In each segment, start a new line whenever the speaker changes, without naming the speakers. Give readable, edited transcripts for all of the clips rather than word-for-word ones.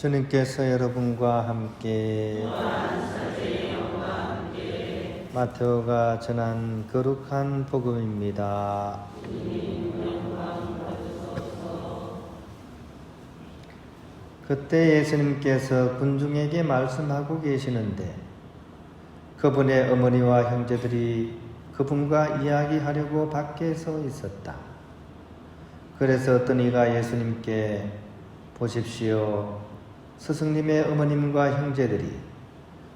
주님께서 여러분과 함께 마테오가 전한 거룩한 복음입니다. 그때 예수님께서 군중에게 말씀하고 계시는데 그분의 어머니와 형제들이 그분과 이야기하려고 밖에 서 있었다. 그래서 어떤 이가 예수님께 보십시오. 스승님의 어머님과 형제들이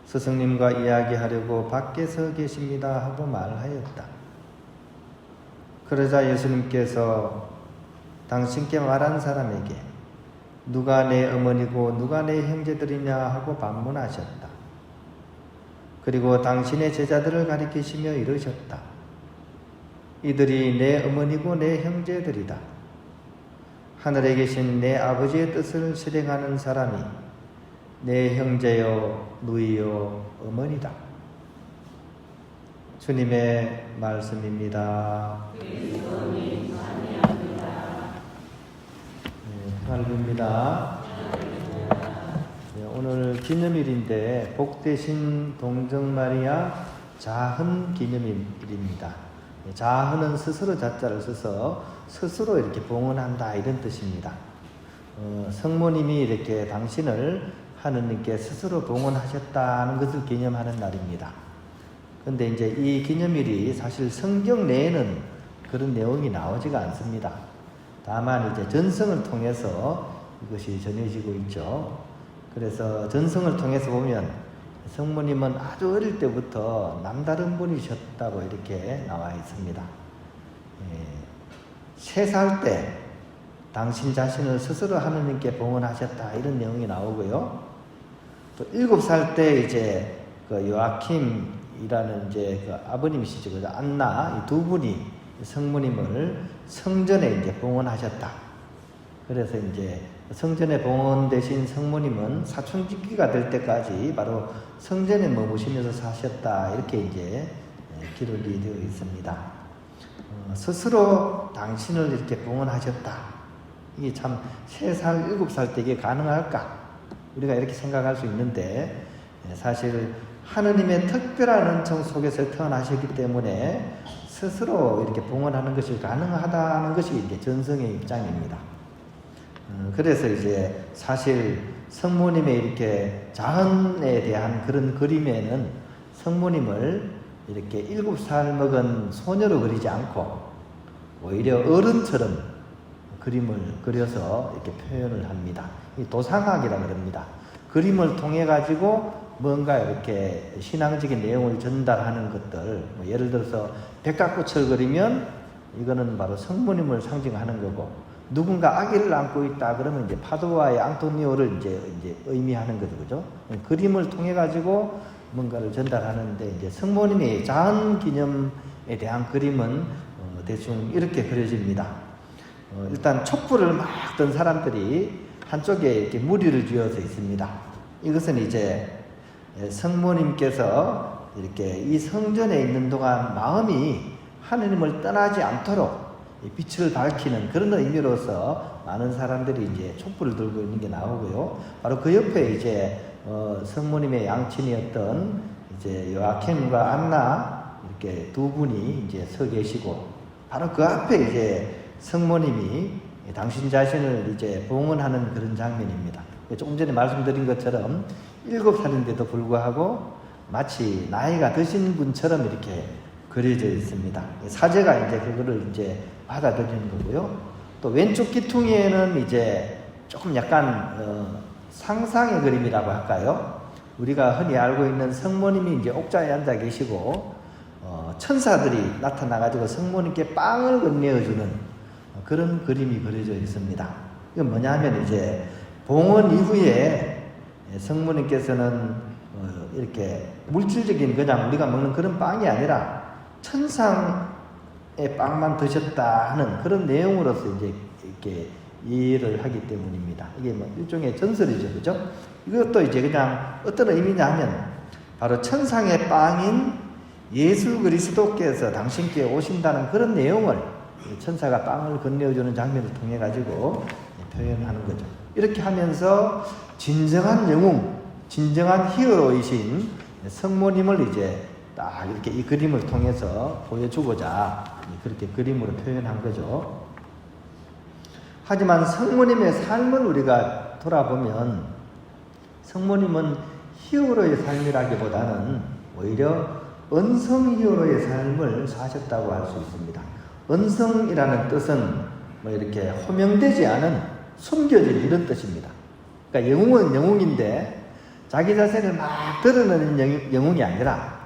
스승님과 이야기하려고 밖에 서 계십니다 하고 말하였다. 그러자 예수님께서 당신께 말한 사람에게 누가 내 어머니고 누가 내 형제들이냐 하고 반문하셨다. 그리고 당신의 제자들을 가리키시며 이르셨다. 이들이 내 어머니고 내 형제들이다. 하늘에 계신 내 아버지의 뜻을 실행하는 사람이 내 형제요 누이요 어머니다. 주님의 말씀입니다. 할렐루야. 오늘 기념일인데 복되신 동정마리아 자흔 기념일입니다. 자흔은 스스로 자자를 써서 스스로 이렇게 봉헌한다 이런 뜻입니다. 성모님이 이렇게 당신을 하느님께 스스로 봉헌하셨다는 것을 기념하는 날입니다. 그런데 이제 이 기념일이 사실 성경 내에는 그런 내용이 나오지가 않습니다. 다만 이제 전성을 통해서 이것이 전해지고 있죠. 그래서 전성을 통해서 보면 성모님은 아주 어릴 때부터 남다른 분이셨다고 이렇게 나와 있습니다. 3살 때 당신 자신을 스스로 하느님께 봉헌하셨다 이런 내용이 나오고요. 또 7살 때 이제 그 요아킴이라는 이제 그 아버님이시죠. 그죠? 안나 이 두 분이 성모님을 성전에 이제 봉헌하셨다. 그래서 이제 성전에 봉헌되신 성모님은 사춘기가 될 때까지 바로 성전에 머무시면서 사셨다 이렇게 이제 기록이 되어 있습니다. 스스로 당신을 이렇게 봉헌하셨다. 이게 참 3살, 7살 때 이게 가능할까? 우리가 이렇게 생각할 수 있는데 사실 하느님의 특별한 은총 속에서 태어나셨기 때문에 스스로 이렇게 봉헌하는 것이 가능하다는 것이 이제 전성의 입장입니다. 그래서 이제 사실 성모님의 이렇게 자흔에 대한 그런 그림에는 성모님을 이렇게 7살 먹은 소녀로 그리지 않고 오히려 어른처럼 그림을 그려서 이렇게 표현을 합니다. 이 도상학이라고 합니다. 그림을 통해 가지고 뭔가 이렇게 신앙적인 내용을 전달하는 것들, 예를 들어서 백합꽃을 그리면 이거는 바로 성모님을 상징하는 거고, 누군가 아기를 안고 있다 그러면 이제 파도와의 앙토니오를 이제 의미하는 거죠, 그죠? 그림을 통해 가지고 뭔가를 전달하는데 이제 성모님의 자흔 기념에 대한 그림은 대충 이렇게 그려집니다. 일단 촛불을 막 든 사람들이 한쪽에 이렇게 무리를 지어서 있습니다. 이것은 이제 성모님께서 이렇게 이 성전에 있는 동안 마음이 하느님을 떠나지 않도록 빛을 밝히는 그런 의미로서 많은 사람들이 이제 촛불을 들고 있는 게 나오고요. 바로 그 옆에 이제 성모님의 양친이었던 이제 요아킴과 안나 이렇게 두 분이 이제 서 계시고, 바로 그 앞에 이제 성모님이 당신 자신을 이제 봉헌하는 그런 장면입니다. 조금 전에 말씀드린 것처럼 7살인데도 불구하고 마치 나이가 드신 분처럼 이렇게 그려져 있습니다. 사제가 이제 그거를 이제 받아들이는 거고요. 또 왼쪽 귀퉁이에는 이제 조금 약간 상상의 그림이라고 할까요? 우리가 흔히 알고 있는 성모님이 이제 옥자에 앉아 계시고 천사들이 나타나가지고 성모님께 빵을 건네어주는 그런 그림이 그려져 있습니다. 이건 뭐냐 하면 이제 봉헌 이후에 성모님께서는 이렇게 물질적인 그냥 우리가 먹는 그런 빵이 아니라 천상의 빵만 드셨다 하는 그런 내용으로서 이제 이렇게 이해를 하기 때문입니다. 이게 뭐 일종의 전설이죠, 그죠? 이것도 이제 그냥 어떤 의미냐 하면 바로 천상의 빵인 예수 그리스도께서 당신께 오신다는 그런 내용을 천사가 빵을 건네어주는 장면을 통해 가지고 표현하는 거죠. 이렇게 하면서 진정한 영웅, 진정한 히어로이신 성모님을 이제 딱 이렇게 이 그림을 통해서 보여주고자 그렇게 그림으로 표현한 거죠. 하지만 성모님의 삶을 우리가 돌아보면 성모님은 히어로의 삶이라기보다는 오히려 은성 히어로의 삶을 사셨다고 할 수 있습니다. 은성이라는 뜻은 뭐 이렇게 호명되지 않은 숨겨진 이런 뜻입니다. 그러니까 영웅은 영웅인데 자기 자신을 막 드러내는 영웅이 아니라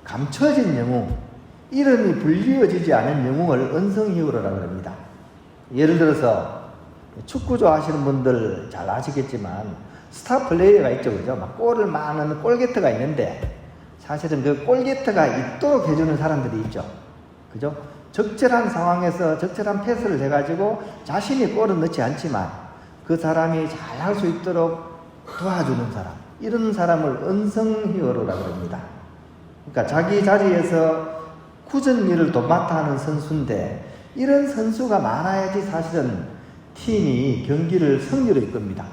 감춰진 영웅, 이름이 불리워지지 않은 영웅을 은성 히어로라고 합니다. 예를 들어서 축구 좋아하시는 분들 잘 아시겠지만 스타 플레이어가 있죠, 그죠? 막 골을 막 넣는 골게터가 있는데 사실은 그 골게터가 있도록 해주는 사람들이 있죠, 그죠? 적절한 상황에서 적절한 패스를 해가지고 자신이 골을 넣지 않지만 그 사람이 잘 할 수 있도록 도와주는 사람, 이런 사람을 은성 히어로라고 합니다. 그러니까 자기 자리에서 굳은 일을 도맡아 하는 선수인데 이런 선수가 많아야지 사실은 팀이 경기를 승리로 이끕니다.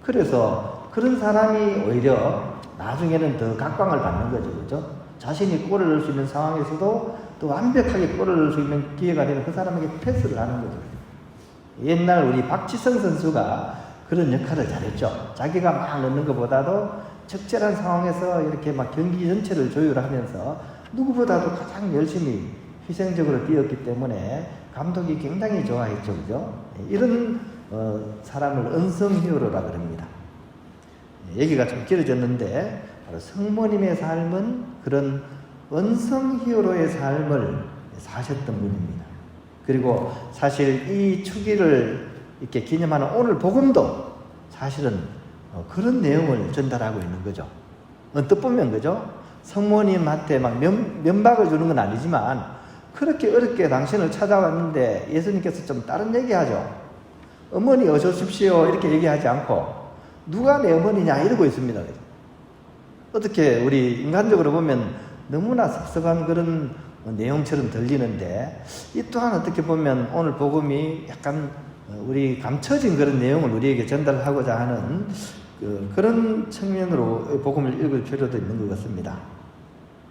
그래서 그런 사람이 오히려 나중에는 더 각광을 받는 거죠, 그죠? 자신이 골을 넣을 수 있는 상황에서도 또 완벽하게 골을 넣을 수 있는 기회가 되면 그 사람에게 패스를 하는 거죠. 옛날 우리 박지성 선수가 그런 역할을 잘했죠. 자기가 막 넣는 것보다도 적절한 상황에서 이렇게 막 경기 전체를 조율하면서 누구보다도 가장 열심히 희생적으로 뛰었기 때문에 감독이 굉장히 좋아했죠, 그죠? 이런 사람을 은성 히어로라고 합니다. 얘기가 좀 길어졌는데 바로 성모님의 삶은 그런 은성 히어로의 삶을 사셨던 분입니다. 그리고 사실 이 축일을 이렇게 기념하는 오늘 복음도 사실은 그런 내용을 전달하고 있는 거죠. 언뜻 보면 그죠? 성모님한테 막 면박을 주는 건 아니지만 그렇게 어렵게 당신을 찾아왔는데 예수님께서 좀 다른 얘기하죠. 어머니 어서 오십시오 이렇게 얘기하지 않고 누가 내 어머니냐 이러고 있습니다. 어떻게 우리 인간적으로 보면 너무나 섭섭한 그런 내용처럼 들리는데 이 또한 어떻게 보면 오늘 복음이 약간 우리 감춰진 그런 내용을 우리에게 전달하고자 하는 그런 측면으로 복음을 읽을 필요도 있는 것 같습니다.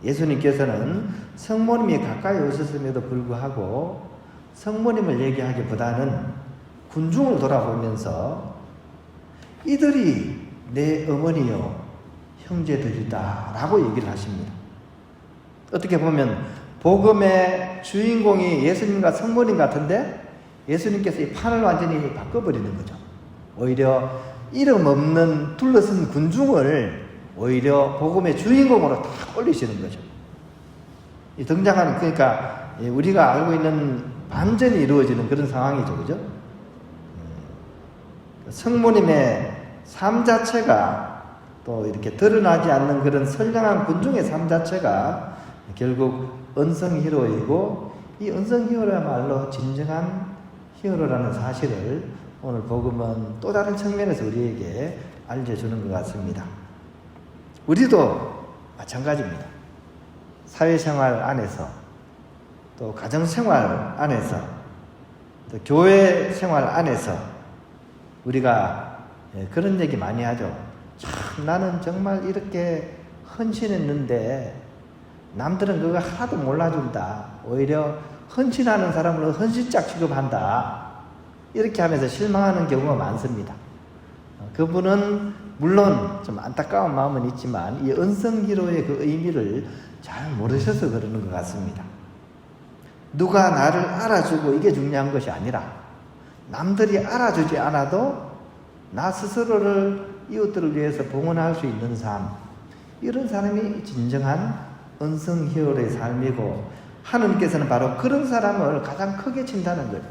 예수님께서는 성모님이 가까이 오셨음에도 불구하고 성모님을 얘기하기보다는 군중을 돌아보면서 이들이 내 어머니요 형제들이다 라고 얘기를 하십니다. 어떻게 보면 복음의 주인공이 예수님과 성모님 같은데 예수님께서 이 판을 완전히 바꿔버리는 거죠. 오히려 이름 없는 둘러쓴 군중을 오히려 복음의 주인공으로 딱 올리시는 거죠. 이 등장하는, 그러니까 우리가 알고 있는 반전이 이루어지는 그런 상황이죠, 그죠? 성모님의 삶 자체가 또 이렇게 드러나지 않는 그런 선량한 군중의 삶 자체가 결국 은성 히어로이고 이 은성 히어로야말로 진정한 히어로라는 사실을 오늘 복음은 또 다른 측면에서 우리에게 알려주는 것 같습니다. 우리도 마찬가지입니다. 사회생활 안에서 또 가정생활 안에서 또 교회 생활 안에서 우리가 그런 얘기 많이 하죠. 참 나는 정말 이렇게 헌신했는데 남들은 그거 하나도 몰라준다. 오히려 헌신하는 사람을 헌신짝 취급한다. 이렇게 하면서 실망하는 경우가 많습니다. 그분은 물론 좀 안타까운 마음은 있지만 이 은성 히어로의 그 의미를 잘 모르셔서 그러는 것 같습니다. 누가 나를 알아주고 이게 중요한 것이 아니라 남들이 알아주지 않아도 나 스스로를 이웃들을 위해서 봉헌할 수 있는 삶, 이런 사람이 진정한 은성 히어로의 삶이고 하느님께서는 바로 그런 사람을 가장 크게 친다는 거예요.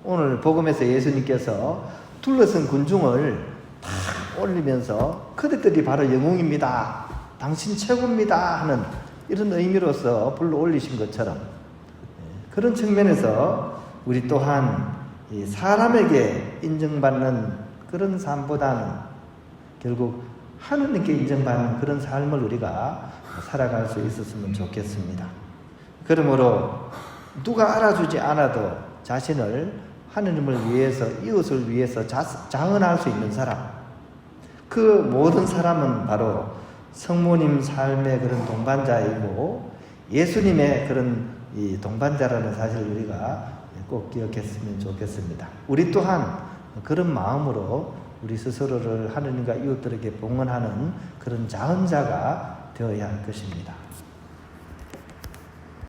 오늘 복음에서 예수님께서 둘러쓴 군중을 탁 올리면서 그들이 바로 영웅입니다, 당신 최고입니다 하는 이런 의미로서 불러 올리신 것처럼 그런 측면에서 우리 또한 이 사람에게 인정받는 그런 삶보다는 결국 하느님께 인정받는 그런 삶을 우리가 살아갈 수 있었으면 좋겠습니다. 그러므로 누가 알아주지 않아도 자신을 하느님을 위해서, 이웃을 위해서 자언할 수 있는 사람, 그 모든 사람은 바로 성모님 삶의 그런 동반자이고 예수님의 그런 이 동반자라는 사실을 우리가 꼭 기억했으면 좋겠습니다. 우리 또한 그런 마음으로 우리 스스로를 하느님과 이웃들에게 봉헌하는 그런 자언자가 되어야 할 것입니다.